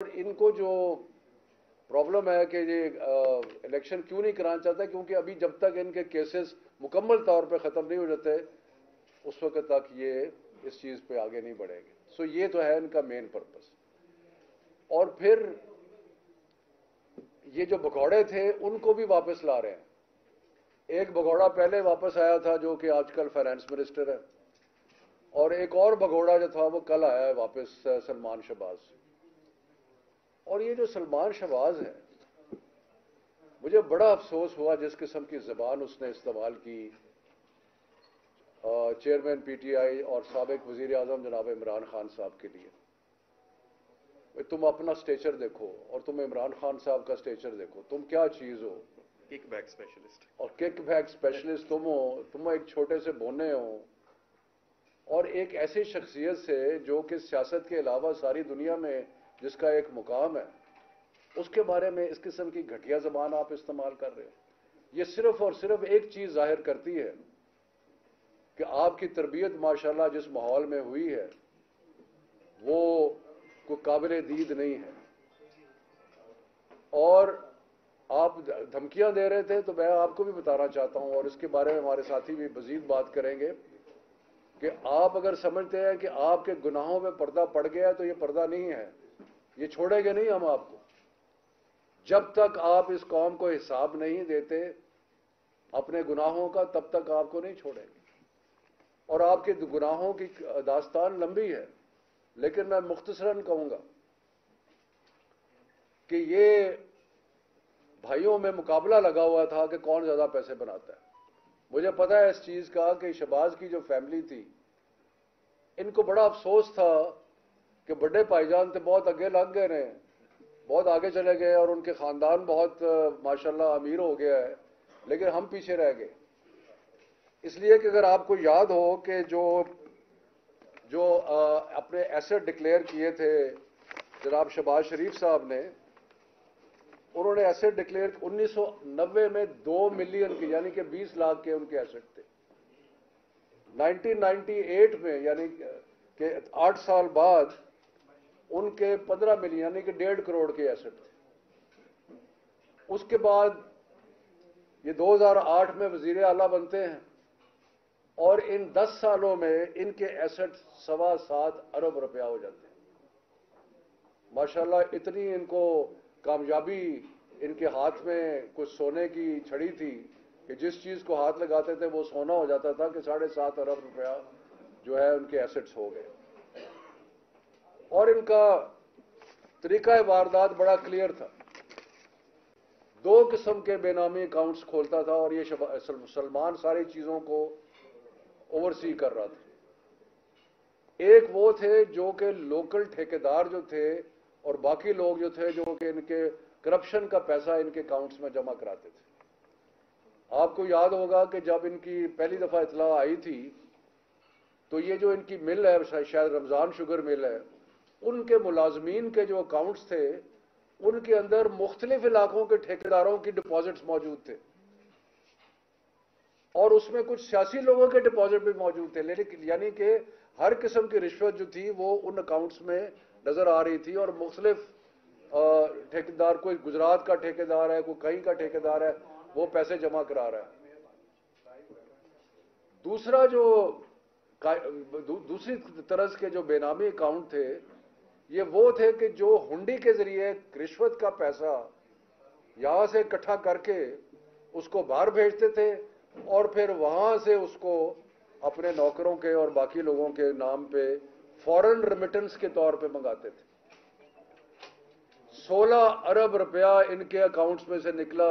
इनको जो प्रॉब्लम है कि ये इलेक्शन क्यों नहीं कराना चाहता, क्योंकि अभी जब तक इनके केसेस मुकम्मल तौर पे ख़त्म नहीं हो जाते उस वक्त तक ये इस चीज़ पे आगे नहीं बढ़ेंगे। सो ये तो है इनका मेन पर्पस। और फिर ये जो भगौड़े थे उनको भी वापस ला रहे हैं। एक भगौड़ा पहले वापस आया था जो कि आजकल फाइनेंस मिनिस्टर है, और एक और भगौड़ा जो था वो कल आया है वापस, सलमान शहबाज। और ये जो सलमान शहबाज है, मुझे बड़ा अफसोस हुआ जिस किस्म की ज़बान उसने इस्तेमाल की चेयरमैन पीटीआई और साबिक वज़ीर आज़म जनाब इमरान खान साहब के लिए। तुम अपना स्टेचर देखो और तुम इमरान खान साहब का स्टेचर देखो, तुम क्या चीज़ हो। Kick back specialist. और किक बैक स्पेशलिस्ट तुम हो, तुम एक छोटे से बोने हो, और एक ऐसी शख्सियत से जो कि सियासत के अलावा सारी दुनिया में जिसका एक मुकाम है, उसके बारे में इस किस्म की घटिया ज़बान आप इस्तेमाल कर रहे हो। ये सिर्फ और सिर्फ एक चीज़ जाहिर करती है कि आपकी तरबियत माशाल्लाह जिस माहौल में हुई है वो कोई काबिल दीद नहीं है। और आप धमकियां दे रहे थे, तो मैं आपको भी बताना चाहता हूं, और इसके बारे में हमारे साथी भी मजीद बात करेंगे, कि आप अगर समझते हैं कि आपके गुनाहों में पर्दा पड़ गया तो ये पर्दा नहीं है, ये छोड़ेंगे नहीं हम आपको। जब तक आप इस कौम को हिसाब नहीं देते अपने गुनाहों का, तब तक आपको नहीं छोड़ेंगे। और आपके गुनाहों की दास्तान लंबी है, लेकिन मैं मुख्तसरन कहूंगा कि ये भाइयों में मुकाबला लगा हुआ था कि कौन ज्यादा पैसे बनाता है। मुझे पता है इस चीज का कि शहबाज की जो फैमिली थी, इनको बड़ा अफसोस था कि बड़े भाईजान थे बहुत आगे लग गए ने, बहुत आगे चले गए, और उनके खानदान बहुत माशाल्लाह अमीर हो गया है, लेकिन हम पीछे रह गए। इसलिए कि अगर आपको याद हो कि जो अपने एसेट डिक्लेयर किए थे जनाब शहबाज शरीफ साहब ने, उन्होंने एसेट डिक्लेयर 1990 में 2 मिलियन की, यानी कि 20 लाख के उनके एसेट थे। 1998 में यानी कि 8 साल बाद उनके 15 मिलियन यानी कि 1.5 करोड़ के एसेट थे। उसके बाद ये 2008 में वजीर आला बनते हैं, और इन 10 सालों में इनके एसेट 7.25 अरब रुपया हो जाते हैं। माशाल्लाह इतनी इनको कामयाबी, इनके हाथ में कुछ सोने की छड़ी थी कि जिस चीज को हाथ लगाते थे वो सोना हो जाता था, कि 7.5 अरब रुपया जो है उनके एसेट्स हो गए। और इनका तरीका वारदात बड़ा क्लियर था। 2 किस्म के बेनामी अकाउंट्स खोलता था, और ये सलमान सारी चीजों को ओवरसी कर रहा था। एक वो थे जो कि लोकल ठेकेदार जो थे, और बाकी लोग जो थे जो कि इनके करप्शन का पैसा इनके अकाउंट्स में जमा कराते थे। आपको याद होगा कि जब इनकी पहली दफा इतला आई थी, तो ये जो इनकी मिल है, शायद रमजान शुगर मिल है, उनके मुलाजमीन के जो अकाउंट्स थे उनके अंदर मुख्तलिफ इलाकों के ठेकेदारों की डिपॉजिट्स मौजूद थे, और उसमें कुछ सियासी लोगों के डिपॉजिट भी मौजूद थे। लेकिन यानी कि हर किस्म की रिश्वत जो थी वो उन अकाउंट्स में नजर आ रही थी, और मुख्तलिफ ठेकेदार, कोई गुजरात का ठेकेदार है, कोई कहीं का ठेकेदार है, वो पैसे जमा करा रहा है। दूसरा जो दूसरी तरह के जो बेनामी अकाउंट थे, ये वो थे कि जो हुंडी के जरिए रिश्वत का पैसा यहां से इकट्ठा करके उसको बाहर भेजते थे, और फिर वहां से उसको अपने नौकरों के और बाकी लोगों के नाम पे फॉरेन रेमिटेंस के तौर पे मंगाते थे। 16 अरब रुपया इनके अकाउंट्स में से निकला।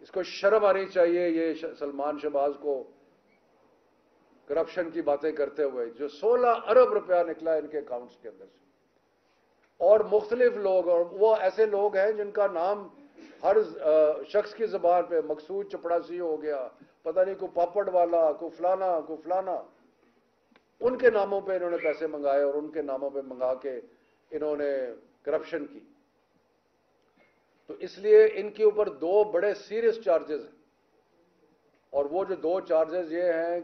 इसको शर्म आनी चाहिए ये सलमान शहबाज को करप्शन की बातें करते हुए। जो 16 अरब रुपया निकला इनके अकाउंट्स के अंदर से, और मुख्तलिफ लोग, और वो ऐसे लोग हैं जिनका नाम हर शख्स की जबान पे, मकसूद चपड़ासी हो गया, पता नहीं को पापड़ वाला, को फलाना, उनके नामों पे इन्होंने पैसे मंगाए, और उनके नामों पे मंगा के इन्होंने करप्शन की। तो इसलिए इनके ऊपर 2 बड़े सीरियस चार्जेस हैं, और वो जो 2 चार्जेस ये हैं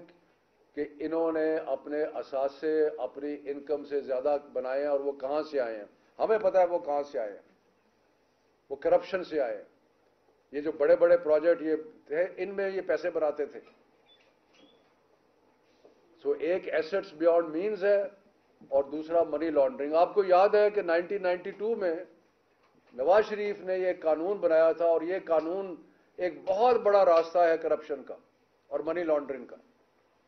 कि इन्होंने अपने असासे अपनी इनकम से ज्यादा बनाए हैं, और वो कहां से आए हैं। हमें पता है वो कहां से आए, वो करप्शन से आए। ये जो बड़े बड़े प्रोजेक्ट ये थे, इनमें ये पैसे बनाते थे। सो एक एसेट्स बियॉन्ड मीन्स है और दूसरा मनी लॉन्ड्रिंग। आपको याद है कि 1992 में नवाज शरीफ ने ये कानून बनाया था, और ये कानून एक बहुत बड़ा रास्ता है करप्शन का और मनी लॉन्ड्रिंग का।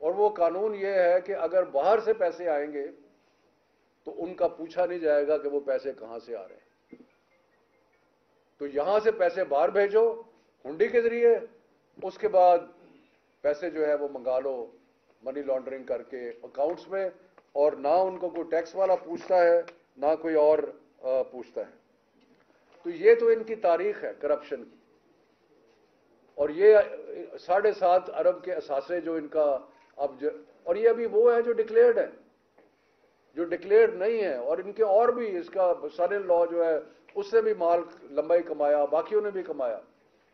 और वो कानून ये है कि अगर बाहर से पैसे आएंगे तो उनका पूछा नहीं जाएगा कि वो पैसे कहां से आ रहे हैं। तो यहां से पैसे बाहर भेजो हुंडी के जरिए, उसके बाद पैसे जो है वो मंगा लो मनी लॉन्ड्रिंग करके अकाउंट्स में, और ना उनको कोई टैक्स वाला पूछता है ना कोई और पूछता है। तो ये तो इनकी तारीख है करप्शन की। और ये 7.5 अरब के असासे जो इनका और ये अभी वो है जो डिक्लेयर्ड है, जो डिक्लेयर्ड नहीं है। और इनके और भी, इसका सन इन लॉ जो है उससे भी माल लंबाई कमाया, बाकियों ने भी कमाया,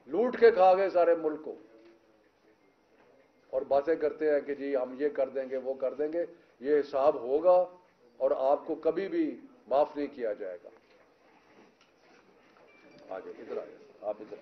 लूट के खा गए सारे मुल्क को। और बातें करते हैं कि जी हम ये कर देंगे वो कर देंगे। ये हिसाब होगा और आपको कभी भी माफ नहीं किया जाएगा। आगे इधर आइए, आप इधर।